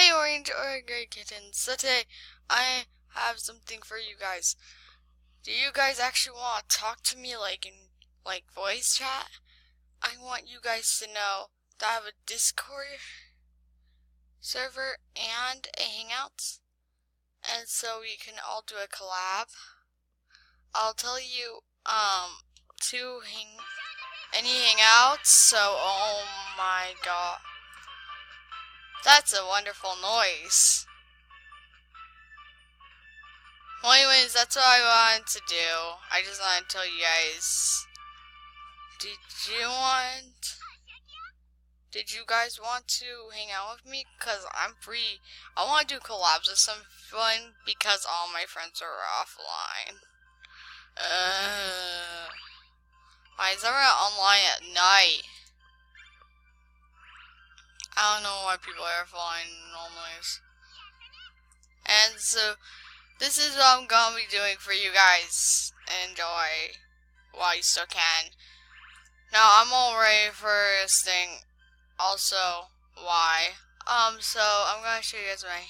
Hey Orange or Gray Kittens, so today I have something for you guys. Do you guys actually want to talk to me like in voice chat? I want you guys to know that I have a Discord server and a Hangouts, and so we can all do a collab. I'll tell you any Hangouts, so oh my god. That's a wonderful noise. Well, anyways, that's what I wanted to do. I just wanted to tell you guys. Did you guys want to hang out with me? Because I'm free. I want to do collabs with someone because all my friends are offline. My server online at night. I don't know why people are offline always. And so, this is what I'm gonna be doing for you guys. Enjoy while you still can. Now, I'm all ready for this thing. Also, why? So, I'm gonna show you guys my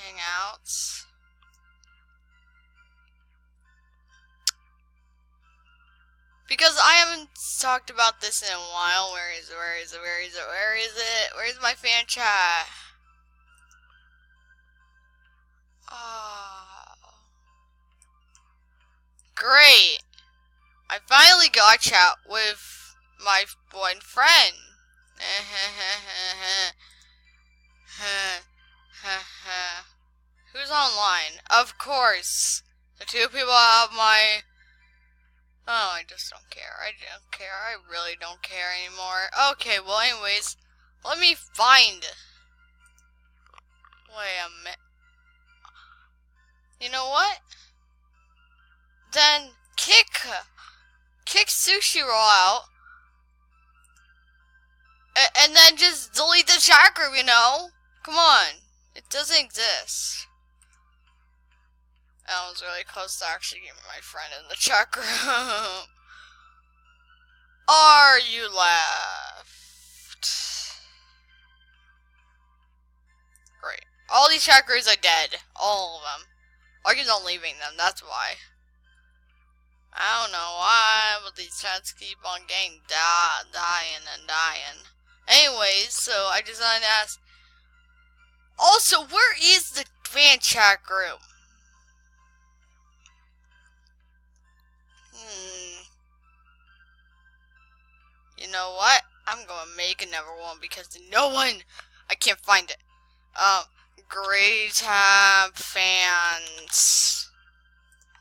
Hangouts. Because I haven't talked about this in a while. Where is it? Where's my fan chat? Oh. Great. I finally got chat with my one friend. Who's online? Of course. The two people have my... Oh, I just don't care. I don't care. I really don't care anymore. Okay, well, anyways, let me find... Wait a minute. You know what? Then kick Sushi Roll out. And then just delete the chat group, you know? Come on. It doesn't exist. I was really close to actually getting my friend in the chat group. Are you left? Great. All these chat groups are dead. All of them. Argues on leaving them, that's why. I don't know why, but these chats keep on getting dying and dying. Anyways, so I just wanted to ask. Also, where is the fan chat group? You know what? I'm gonna make another one because I can't find it. Gray tab fans.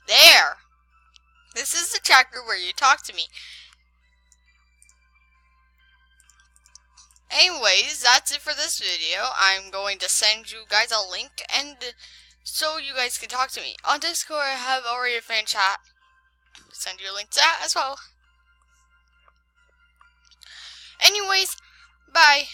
There. This is the chat group where you talk to me. Anyways, that's it for this video. I'm going to send you guys a link and so you guys can talk to me. On Discord, I have already a fan chat. Send you a link to that as well. Anyways, bye.